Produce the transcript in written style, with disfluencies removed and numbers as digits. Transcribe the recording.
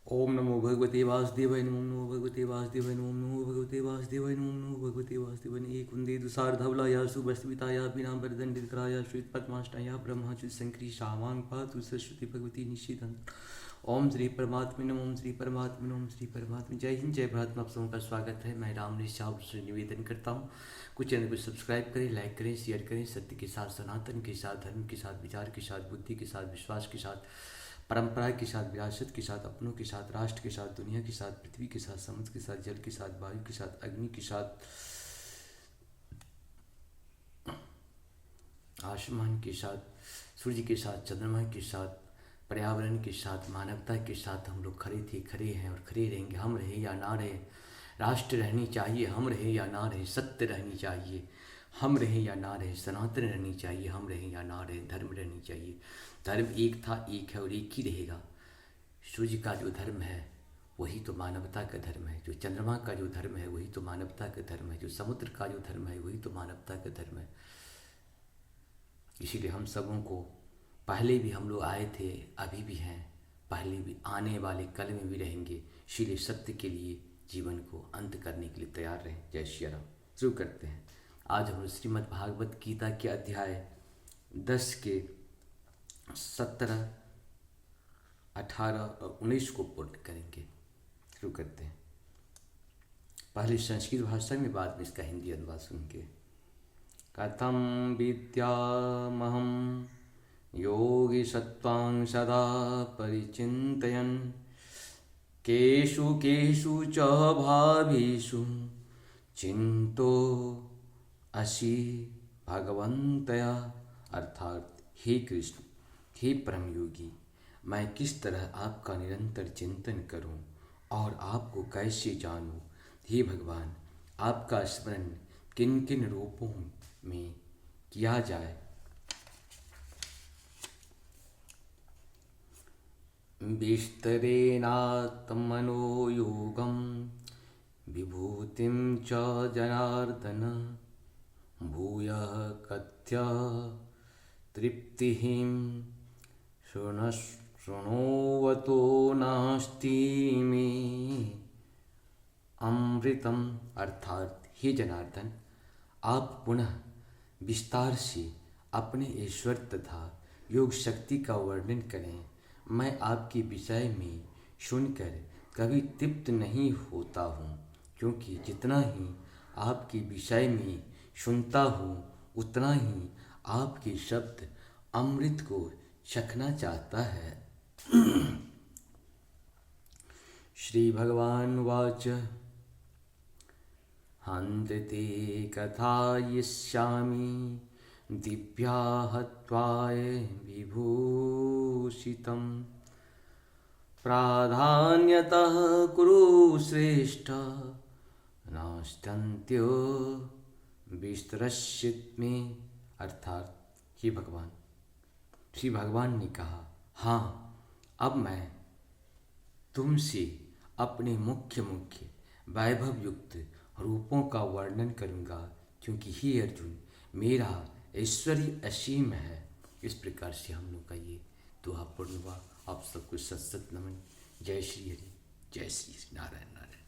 ओम नमो भगवते वासुदेवाय नमो भगवते वासुदेवाय नमो भगवते वासुदेवाय नमो भगवते वासुदेवाय एक कुंदे दुसारधवलाया सुभस्विताया पीनांबरदंडितकराया श्वेत पद्माष्टाया ब्रह्माच्युत शंकरी शामांग पातु सरस्वती भगवती निशितन। ओम श्री परमात्मा नमः। ओम श्री परमात्मा नमः। ओम श्री परमात्मा। जय हिंद जय भारत में आप सबों का स्वागत है। मैं राम निशाब से निवेदन करता हूँ कुछ चैनल को सब्सक्राइब करें, लाइक करें, शेयर करें। सत्य के साथ, सनातन के साथ, धर्म के साथ, विचार के साथ, बुद्धि के साथ, विश्वास के साथ, परंपरा के साथ, विरासत के साथ, अपनों के साथ, राष्ट्र के साथ, दुनिया के साथ, पृथ्वी के साथ, समुद्र के साथ, जल के साथ, वायु के साथ, अग्नि के साथ, आसमान के साथ, सूर्य के साथ, चंद्रमा के साथ, पर्यावरण के साथ, मानवता के साथ हम लोग खड़े थे, खड़े हैं और खड़े रहेंगे। हम रहे या ना रहे, राष्ट्र रहनी चाहिए, हम रहे या ना रहे, सत्य रहनी चाहिए, हम रहे या ना रहे, सनातन रहनी चाहिए, हम रहे या ना रहे, धर्म रहनी चाहिए। धर्म एक था, एक है और एक ही रहेगा। सूर्य का जो धर्म है वही तो मानवता का धर्म है, जो चंद्रमा का जो धर्म है वही तो मानवता का धर्म है, जो समुद्र का जो धर्म है वही तो मानवता का धर्म है। इसीलिए हम सबों को, पहले भी हम लोग आए थे, अभी भी हैं, पहले भी आने वाले कल में भी रहेंगे। इसीलिए सत्य के लिए जीवन को अंत करने के लिए तैयार रहें। जय श्री राम। शुरू करते हैं। आज हम श्रीमद् भागवत गीता के अध्याय 10 के 17, 18 और 19 को पूर्ण करेंगे। शुरू करते हैं। पहले संस्कृत भाषा में, बाद में इसका हिंदी अनुवाद सुन के। कथम विद्यामहं योगी सत्वां सदा परिचिन्तयन् केषु केषु च भावेषु चिंतो असि भगवन्तया। अर्थात हे कृष्ण, हे परम योगी, मैं किस तरह आपका निरंतर चिंतन करूं और आपको कैसे जानूं। हे भगवान, आपका स्मरण किन किन रूपों में किया जाए। विस्तरेणात्मनो योगं विभूतिं च जनार्दन भूयः कथ्य तृप्तिः शृणोवतो नास्ति मे अमृतम। अर्थात हे जनार्दन, आप पुनः विस्तार से अपने ईश्वर तथा योग शक्ति का वर्णन करें। मैं आपके विषय में सुनकर कभी तृप्त नहीं होता हूँ, क्योंकि जितना ही आपके विषय में सुनता हूँ उतना ही आपके शब्द अमृत को चखना चाहता है। श्री भगवान वाच हन्ते कथयिष्यामि दिव्या हत्वाय विभूषितं प्राधान्यतः कुरु श्रेष्ठ नास्त्यन्त्यो विस्तरस्यति मे। अर्थात हे भगवान, श्री भगवान ने कहा, हाँ, अब मैं तुमसे अपने मुख्य मुख्य वैभव युक्त रूपों का वर्णन करूँगा, क्योंकि हे अर्जुन, मेरा ऐश्वर्य असीम है। इस प्रकार से हम लोग का ये दोहा पूर्ण हुआ। आप सबको सत सत नमन। जय श्री हरि, जय श्री नारायण नारायण।